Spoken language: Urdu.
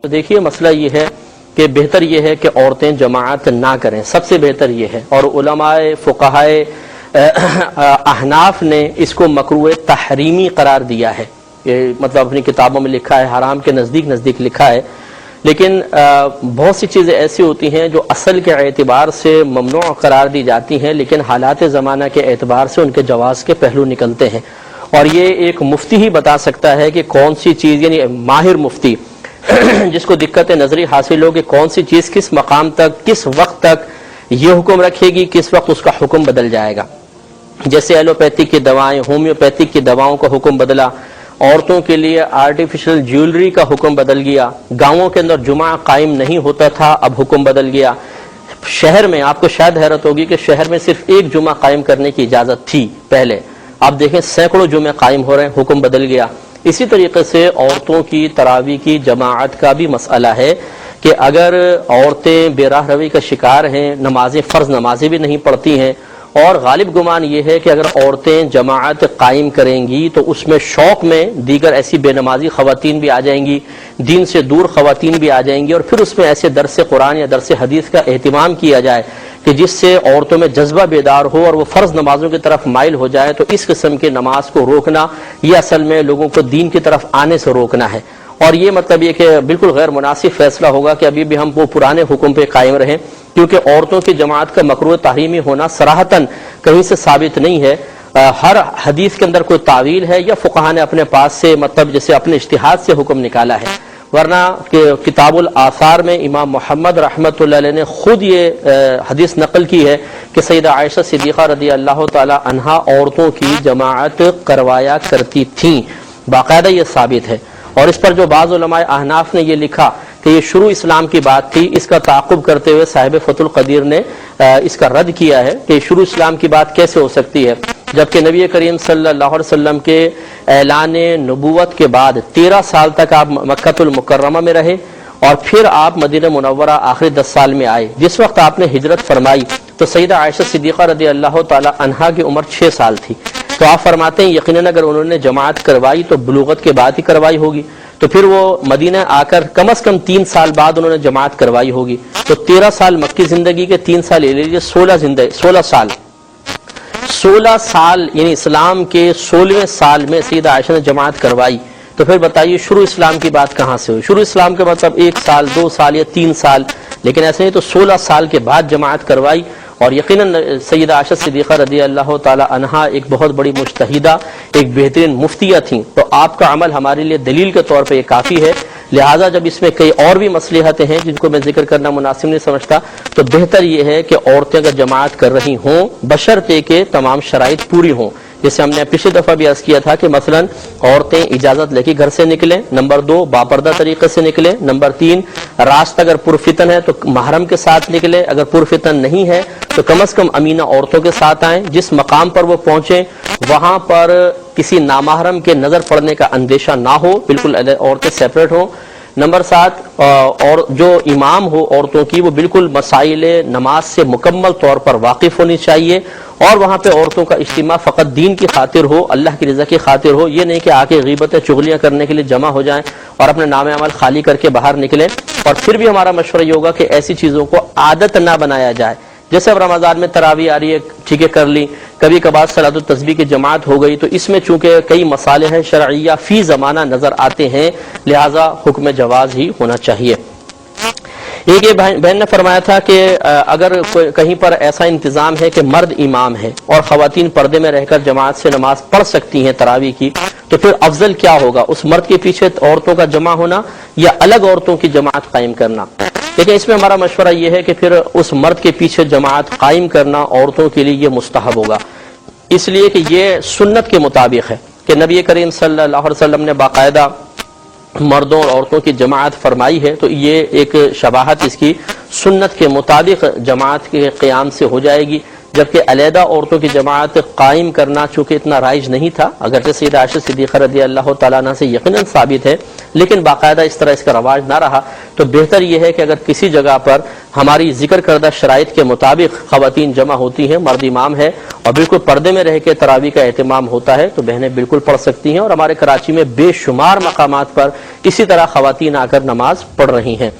تو دیکھیے مسئلہ یہ ہے کہ بہتر یہ ہے کہ عورتیں جماعت نہ کریں، سب سے بہتر یہ ہے، اور علماء فقہائے احناف نے اس کو مکروہ تحریمی قرار دیا ہے، یہ مطلب اپنی کتابوں میں لکھا ہے، حرام کے نزدیک لکھا ہے، لیکن بہت سی چیزیں ایسی ہوتی ہیں جو اصل کے اعتبار سے ممنوع قرار دی جاتی ہیں، لیکن حالات زمانہ کے اعتبار سے ان کے جواز کے پہلو نکلتے ہیں، اور یہ ایک مفتی ہی بتا سکتا ہے کہ کون سی چیز، یعنی ماہر مفتی جس کو دقت نظری حاصل ہو کہ کون سی چیز کس مقام تک، کس وقت تک یہ حکم رکھے گی، کس وقت اس کا حکم بدل جائے گا۔ جیسے ایلوپیتھک کی دوائیں، ہومیوپیتھک کی دواؤں کا حکم بدلا، عورتوں کے لیے آرٹیفیشل جیولری کا حکم بدل گیا، گاؤں کے اندر جمعہ قائم نہیں ہوتا تھا اب حکم بدل گیا، شہر میں آپ کو شاید حیرت ہوگی کہ شہر میں صرف ایک جمعہ قائم کرنے کی اجازت تھی پہلے، آپ دیکھیں سینکڑوں جمعے قائم ہو رہے ہیں، حکم بدل گیا۔ اسی طریقے سے عورتوں کی تراویح کی جماعت کا بھی مسئلہ ہے کہ اگر عورتیں بے راہ روی کا شکار ہیں، نمازیں فرض نمازیں بھی نہیں پڑھتی ہیں، اور غالب گمان یہ ہے کہ اگر عورتیں جماعت قائم کریں گی تو اس میں شوق میں دیگر ایسی بے نمازی خواتین بھی آ جائیں گی، دین سے دور خواتین بھی آ جائیں گی، اور پھر اس میں ایسے درس قرآن یا درس حدیث کا اہتمام کیا جائے کہ جس سے عورتوں میں جذبہ بیدار ہو اور وہ فرض نمازوں کی طرف مائل ہو جائے، تو اس قسم کی نماز کو روکنا یہ اصل میں لوگوں کو دین کی طرف آنے سے روکنا ہے، اور یہ مطلب یہ کہ بالکل غیر مناسب فیصلہ ہوگا کہ ابھی بھی ہم وہ پرانے حکم پہ قائم رہیں، کیونکہ عورتوں کی جماعت کا مکروہ تحریمی ہونا صراحتاً کہیں سے ثابت نہیں ہے، ہر حدیث کے اندر کوئی تعویل ہے یا فقہا نے اپنے پاس سے مطلب جیسے اپنے اجتہاد سے حکم نکالا ہے، ورنہ کہ کتاب الآثار میں امام محمد رحمۃ اللہ علیہ نے خود یہ حدیث نقل کی ہے کہ سیدہ عائشہ صدیقہ رضی اللہ تعالی عنہا عورتوں کی جماعت کروایا کرتی تھیں، باقاعدہ یہ ثابت ہے، اور اس پر جو بعض علماء احناف نے یہ لکھا کہ یہ شروع اسلام کی بات تھی، اس کا تعاقب کرتے ہوئے صاحب فتح القدیر نے اس کا رد کیا ہے کہ شروع اسلام کی بات کیسے ہو سکتی ہے، جبکہ نبی کریم صلی اللہ علیہ وسلم کے اعلان نبوت کے بعد 13 سال تک آپ مکہ المکرمہ میں رہے، اور پھر آپ مدینہ منورہ آخری 10 سال میں آئے، جس وقت آپ نے ہجرت فرمائی تو سیدہ عائشہ صدیقہ رضی اللہ تعالی عنہا کی عمر 6 سال تھی، تو آپ فرماتے ہیں یقیناً اگر انہوں نے جماعت کروائی تو بلوغت کے بعد ہی کروائی ہوگی، تو پھر وہ مدینہ آ کر کم از کم 3 سال بعد انہوں نے جماعت کروائی ہوگی، تو 13 سال مکی زندگی کے 3 سال لے لیجیے، 16 سال یعنی اسلام کے 16ویں سال میں سیدہ عائشہ نے جماعت کروائی، تو پھر بتائیے شروع اسلام کی بات کہاں سے ہوئی؟ شروع اسلام کے مطلب 1 سال 2 سال یا 3 سال، لیکن ایسے نہیں، تو 16 سال کے بعد جماعت کروائی، اور یقیناً سیدہ عائشہ صدیقہ رضی اللہ تعالی عنہا ایک بہت بڑی مجتہدہ، ایک بہترین مفتیہ تھیں، تو آپ کا عمل ہمارے لیے دلیل کے طور پہ یہ کافی ہے، لہٰذا جب اس میں کئی اور بھی مصلحتیں ہیں جن کو میں ذکر کرنا مناسب نہیں سمجھتا، تو بہتر یہ ہے کہ عورتیں اگر جماعت کر رہی ہوں بشرطے کہ تمام شرائط پوری ہوں، جیسے ہم نے پچھلی دفعہ بھی عرض کیا تھا کہ مثلا عورتیں اجازت لے کے گھر سے نکلیں، نمبر 2 باپردہ طریقے سے نکلیں، نمبر 3 راستہ اگر پرفتن ہے تو محرم کے ساتھ نکلیں، اگر پرفتن نہیں ہے تو کم از کم امینہ عورتوں کے ساتھ آئیں، جس مقام پر وہ پہنچیں وہاں پر کسی نامحرم کے نظر پڑنے کا اندیشہ نہ ہو، بالکل عورتیں سیپریٹ ہوں، نمبر 7 اور جو امام ہو عورتوں کی وہ بالکل مسائل نماز سے مکمل طور پر واقف ہونی چاہیے، اور وہاں پہ عورتوں کا اجتماع فقط دین کی خاطر ہو، اللہ کی رضا کی خاطر ہو، یہ نہیں کہ آ کے غیبتیں چغلیاں کرنے کے لیے جمع ہو جائیں اور اپنے نام عمل خالی کر کے باہر نکلیں، اور پھر بھی ہمارا مشورہ یہ ہوگا کہ ایسی چیزوں کو عادت نہ بنایا جائے، جیسے اب رمضان میں تراویح آ رہی ہے، ٹھیک ہے کر لی، کبھی کبھار صلاۃ التسبیح کی جماعت ہو گئی، تو اس میں چونکہ کئی مصالح شرعیہ فی زمانہ نظر آتے ہیں، لہٰذا حکم جواز ہی ہونا چاہیے۔ ایک یہ بہن نے فرمایا تھا کہ اگر کہیں پر ایسا انتظام ہے کہ مرد امام ہے اور خواتین پردے میں رہ کر جماعت سے نماز پڑھ سکتی ہیں تراویح کی، تو پھر افضل کیا ہوگا، اس مرد کے پیچھے عورتوں کا جمع ہونا یا الگ عورتوں کی جماعت قائم کرنا؟ لیکن اس میں ہمارا مشورہ یہ ہے کہ پھر اس مرد کے پیچھے جماعت قائم کرنا عورتوں کے لیے یہ مستحب ہوگا، اس لیے کہ یہ سنت کے مطابق ہے کہ نبی کریم صلی اللہ علیہ وسلم نے باقاعدہ مردوں اور عورتوں کی جماعت فرمائی ہے، تو یہ ایک شباہت اس کی سنت کے مطابق جماعت کے قیام سے ہو جائے گی، جبکہ علیحدہ عورتوں کی جماعت قائم کرنا چونکہ اتنا رائج نہیں تھا، اگرچہ سیدہ عائشہ صدیقہ رضی اللہ تعالیٰ عنہ سے یقیناً ثابت ہے، لیکن باقاعدہ اس طرح اس کا رواج نہ رہا، تو بہتر یہ ہے کہ اگر کسی جگہ پر ہماری ذکر کردہ شرائط کے مطابق خواتین جمع ہوتی ہیں، مرد امام ہے اور بالکل پردے میں رہ کے تراویح کا اہتمام ہوتا ہے، تو بہنیں بالکل پڑھ سکتی ہیں، اور ہمارے کراچی میں بے شمار مقامات پر اسی طرح خواتین آ کر نماز پڑھ رہی ہیں۔